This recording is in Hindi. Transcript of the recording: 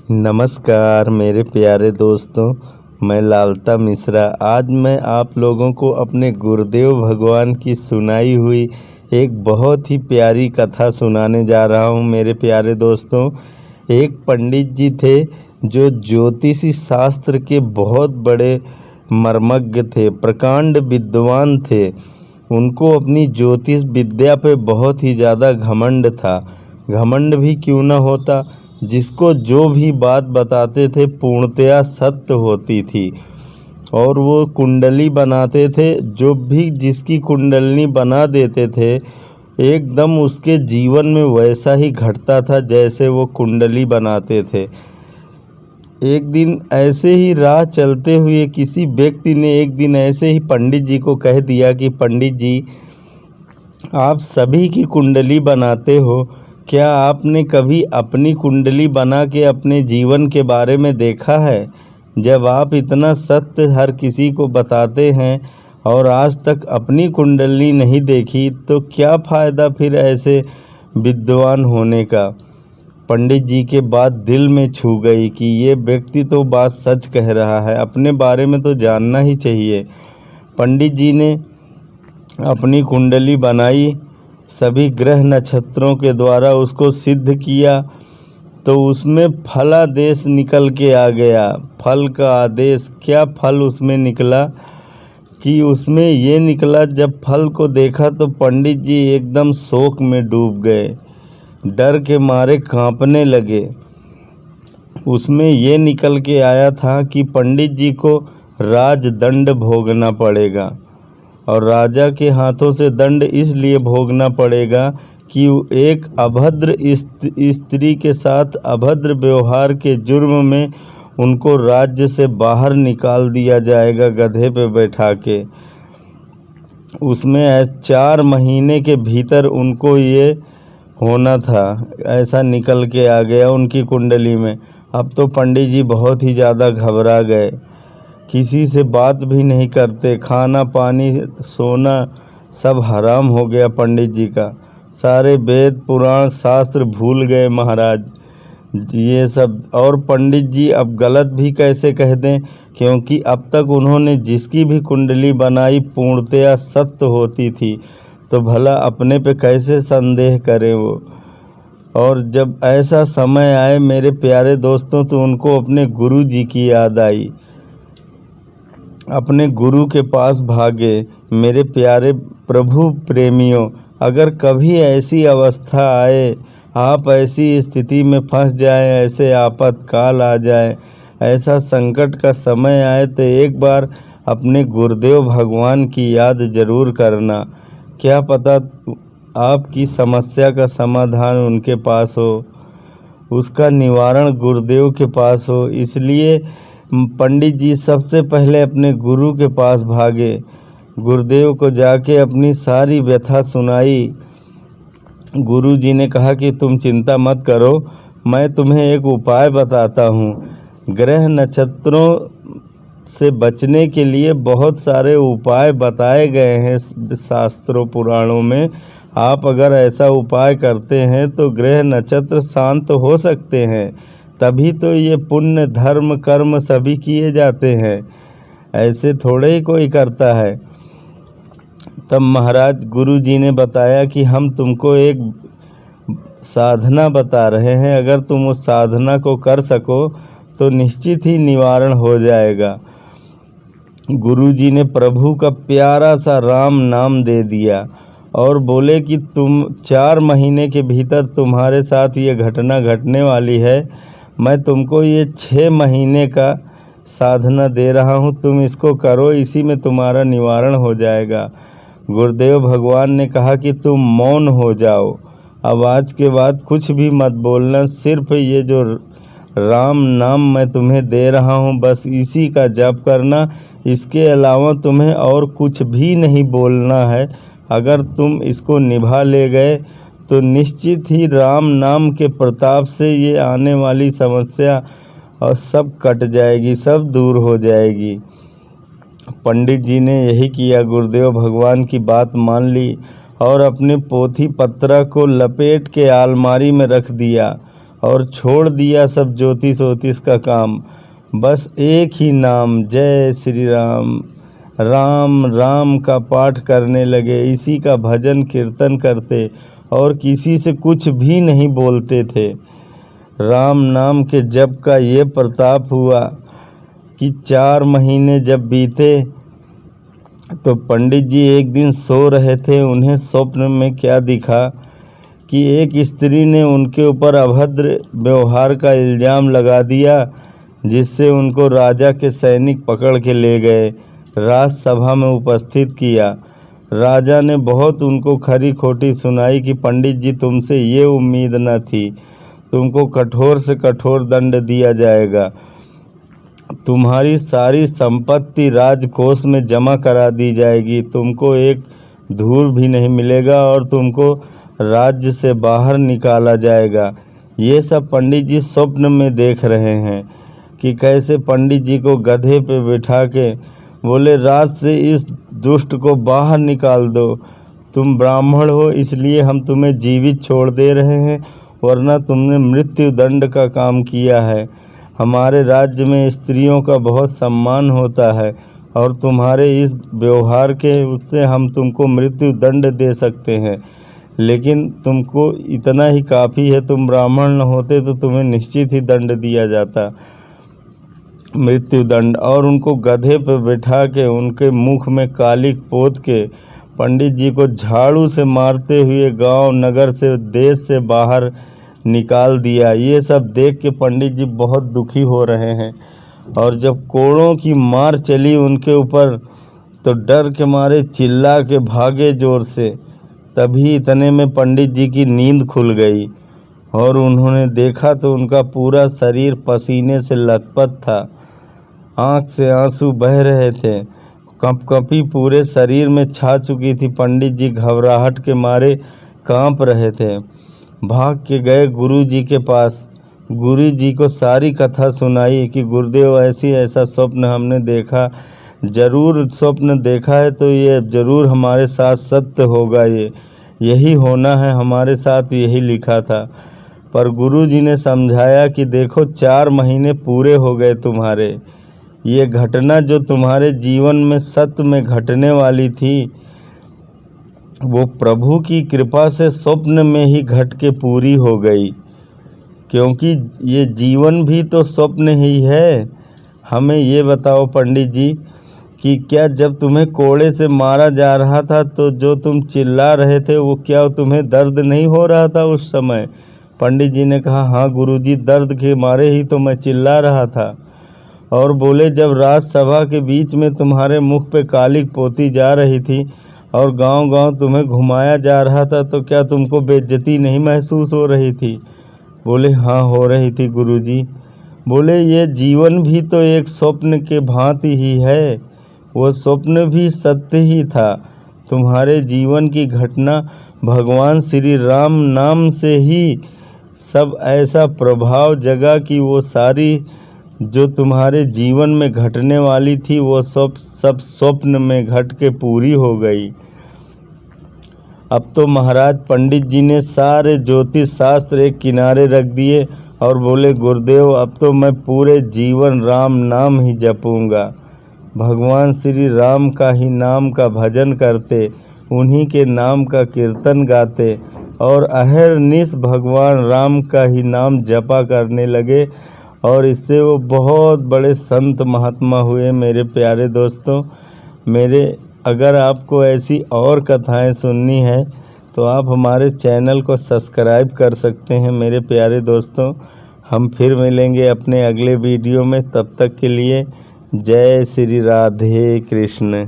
नमस्कार मेरे प्यारे दोस्तों, मैं लालता मिश्रा। आज मैं आप लोगों को अपने गुरुदेव भगवान की सुनाई हुई एक बहुत ही प्यारी कथा सुनाने जा रहा हूँ। मेरे प्यारे दोस्तों, एक पंडित जी थे जो ज्योतिषी शास्त्र के बहुत बड़े मर्मज्ञ थे, प्रकांड विद्वान थे। उनको अपनी ज्योतिष विद्या पे बहुत ही ज़्यादा घमंड था। घमंड भी क्यों न होता, जिसको जो भी बात बताते थे पूर्णतया सत्य होती थी। और वो कुंडली बनाते थे, जो भी जिसकी कुंडली बना देते थे एकदम उसके जीवन में वैसा ही घटता था जैसे वो कुंडली बनाते थे। एक दिन ऐसे ही राह चलते हुए किसी व्यक्ति ने एक दिन ऐसे ही पंडित जी को कह दिया कि पंडित जी, आप सभी की कुंडली बनाते हो, क्या आपने कभी अपनी कुंडली बना के अपने जीवन के बारे में देखा है? जब आप इतना सत्य हर किसी को बताते हैं और आज तक अपनी कुंडली नहीं देखी, तो क्या फ़ायदा फिर ऐसे विद्वान होने का। पंडित जी के बात दिल में छू गई कि ये व्यक्ति तो बात सच कह रहा है, अपने बारे में तो जानना ही चाहिए। पंडित जी ने अपनी कुंडली बनाई, सभी ग्रह नक्षत्रों के द्वारा उसको सिद्ध किया, तो उसमें फलादेश निकल के आ गया। फल का आदेश, क्या फल उसमें निकला कि उसमें ये निकला, जब फल को देखा तो पंडित जी एकदम शोक में डूब गए, डर के मारे कांपने लगे। उसमें ये निकल के आया था कि पंडित जी को राजदंड भोगना पड़ेगा, और राजा के हाथों से दंड इसलिए भोगना पड़ेगा कि एक अभद्र स्त्री के साथ अभद्र व्यवहार के जुर्म में उनको राज्य से बाहर निकाल दिया जाएगा, गधे पे बैठा के। उसमें 4 महीने के भीतर उनको ये होना था, ऐसा निकल के आ गया उनकी कुंडली में। अब तो पंडित जी बहुत ही ज़्यादा घबरा गए, किसी से बात भी नहीं करते, खाना पानी सोना सब हराम हो गया पंडित जी का। सारे वेद पुराण शास्त्र भूल गए महाराज ये सब। और पंडित जी अब गलत भी कैसे कह दें, क्योंकि अब तक उन्होंने जिसकी भी कुंडली बनाई पूर्णतया सत्य होती थी, तो भला अपने पे कैसे संदेह करें वो। और जब ऐसा समय आए मेरे प्यारे दोस्तों, तो उनको अपने गुरु जी की याद आई, अपने गुरु के पास भागे। मेरे प्यारे प्रभु प्रेमियों, अगर कभी ऐसी अवस्था आए, आप ऐसी स्थिति में फंस जाएं, ऐसे आपातकाल आ जाए, ऐसा संकट का समय आए, तो एक बार अपने गुरुदेव भगवान की याद ज़रूर करना। क्या पता आपकी समस्या का समाधान उनके पास हो, उसका निवारण गुरुदेव के पास हो। इसलिए पंडित जी सबसे पहले अपने गुरु के पास भागे, गुरुदेव को जाके अपनी सारी व्यथा सुनाई। गुरु जी ने कहा कि तुम चिंता मत करो, मैं तुम्हें एक उपाय बताता हूँ। ग्रह नक्षत्रों से बचने के लिए बहुत सारे उपाय बताए गए हैं शास्त्रों पुराणों में। आप अगर ऐसा उपाय करते हैं तो ग्रह नक्षत्र शांत हो सकते हैं, तभी तो ये पुण्य धर्म कर्म सभी किए जाते हैं, ऐसे थोड़े ही कोई करता है। तब महाराज गुरु जी ने बताया कि हम तुमको एक साधना बता रहे हैं, अगर तुम उस साधना को कर सको तो निश्चित ही निवारण हो जाएगा। गुरु जी ने प्रभु का प्यारा सा राम नाम दे दिया और बोले कि तुम 4 महीने के भीतर तुम्हारे साथ ये घटना घटने वाली है। मैं तुमको ये 6 महीने का साधना दे रहा हूँ, तुम इसको करो, इसी में तुम्हारा निवारण हो जाएगा। गुरुदेव भगवान ने कहा कि तुम मौन हो जाओ, अब आज के बाद कुछ भी मत बोलना, सिर्फ ये जो राम नाम मैं तुम्हें दे रहा हूँ बस इसी का जप करना, इसके अलावा तुम्हें और कुछ भी नहीं बोलना है। अगर तुम इसको निभा ले गए तो निश्चित ही राम नाम के प्रताप से ये आने वाली समस्या और सब कट जाएगी, सब दूर हो जाएगी। पंडित जी ने यही किया, गुरुदेव भगवान की बात मान ली और अपने पोथी पत्रा को लपेट के अलमारी में रख दिया और छोड़ दिया सब ज्योतिष वोतिष का काम। बस एक ही नाम, जय श्री राम। राम राम का पाठ करने लगे, इसी का भजन कीर्तन करते और किसी से कुछ भी नहीं बोलते थे। राम नाम के जप का ये प्रताप हुआ कि 4 महीने जब बीते तो पंडित जी एक दिन सो रहे थे। उन्हें स्वप्न में क्या दिखा कि एक स्त्री ने उनके ऊपर अभद्र व्यवहार का इल्ज़ाम लगा दिया, जिससे उनको राजा के सैनिक पकड़ के ले गए, राजसभा में उपस्थित किया। राजा ने बहुत उनको खरी खोटी सुनाई कि पंडित जी तुमसे ये उम्मीद न थी, तुमको कठोर से कठोर दंड दिया जाएगा, तुम्हारी सारी संपत्ति राजकोष में जमा करा दी जाएगी, तुमको एक धूर भी नहीं मिलेगा और तुमको राज्य से बाहर निकाला जाएगा। ये सब पंडित जी स्वप्न में देख रहे हैं कि कैसे पंडित जी को गधे पे बिठा के बोले, राज से इस दुष्ट को बाहर निकाल दो, तुम ब्राह्मण हो इसलिए हम तुम्हें जीवित छोड़ दे रहे हैं, वरना तुमने मृत्यु दंड का काम किया है। हमारे राज्य में स्त्रियों का बहुत सम्मान होता है और तुम्हारे इस व्यवहार के उससे हम तुमको मृत्यु दंड दे सकते हैं, लेकिन तुमको इतना ही काफ़ी है, तुम ब्राह्मण न होते तो तुम्हें निश्चित ही दंड दिया जाता, मृत्यु दंड। और उनको गधे पर बैठा के उनके मुख में कालिक पोत के पंडित जी को झाड़ू से मारते हुए गांव नगर से देश से बाहर निकाल दिया। ये सब देख के पंडित जी बहुत दुखी हो रहे हैं और जब कोड़ों की मार चली उनके ऊपर तो डर के मारे चिल्ला के भागे ज़ोर से। तभी इतने में पंडित जी की नींद खुल गई और उन्होंने देखा तो उनका पूरा शरीर पसीने से लथपथ था, आँख से आंसू बह रहे थे, कंपकंपी पूरे शरीर में छा चुकी थी। पंडित जी घबराहट के मारे कांप रहे थे। भाग के गए गुरु जी के पास, गुरु जी को सारी कथा सुनाई कि गुरुदेव ऐसा स्वप्न हमने देखा, ज़रूर स्वप्न देखा है तो ये ज़रूर हमारे साथ सत्य होगा, यही होना है, हमारे साथ यही लिखा था। पर गुरु जी ने समझाया कि देखो 4 महीने पूरे हो गए तुम्हारे, ये घटना जो तुम्हारे जीवन में सत्य में घटने वाली थी वो प्रभु की कृपा से स्वप्न में ही घट के पूरी हो गई, क्योंकि ये जीवन भी तो स्वप्न ही है। हमें ये बताओ पंडित जी कि क्या जब तुम्हें कोड़े से मारा जा रहा था तो जो तुम चिल्ला रहे थे वो क्या तुम्हें दर्द नहीं हो रहा था उस समय? पंडित जी ने कहा, हाँ गुरुजी, दर्द के मारे ही तो मैं चिल्ला रहा था। और बोले, जब राजसभा के बीच में तुम्हारे मुख पे कालिक पोती जा रही थी और गांव-गांव तुम्हें घुमाया जा रहा था तो क्या तुमको बेइज्जती नहीं महसूस हो रही थी? बोले, हाँ हो रही थी गुरुजी। बोले, ये जीवन भी तो एक स्वप्न के भांति ही है, वो स्वप्न भी सत्य ही था। तुम्हारे जीवन की घटना भगवान श्री राम नाम से ही सब ऐसा प्रभाव जगा कि वो सारी जो तुम्हारे जीवन में घटने वाली थी वो सब स्वप्न में घट के पूरी हो गई। अब तो महाराज पंडित जी ने सारे ज्योतिष शास्त्र एक किनारे रख दिए और बोले, गुरुदेव अब तो मैं पूरे जीवन राम नाम ही जपूंगा, भगवान श्री राम का ही नाम का भजन करते, उन्हीं के नाम का कीर्तन गाते और अहरनिश भगवान राम का ही नाम जपा करने लगे और इससे वो बहुत बड़े संत महात्मा हुए। मेरे प्यारे दोस्तों, अगर आपको ऐसी और कथाएं सुननी है तो आप हमारे चैनल को सब्सक्राइब कर सकते हैं। मेरे प्यारे दोस्तों, हम फिर मिलेंगे अपने अगले वीडियो में, तब तक के लिए जय श्री राधे कृष्ण।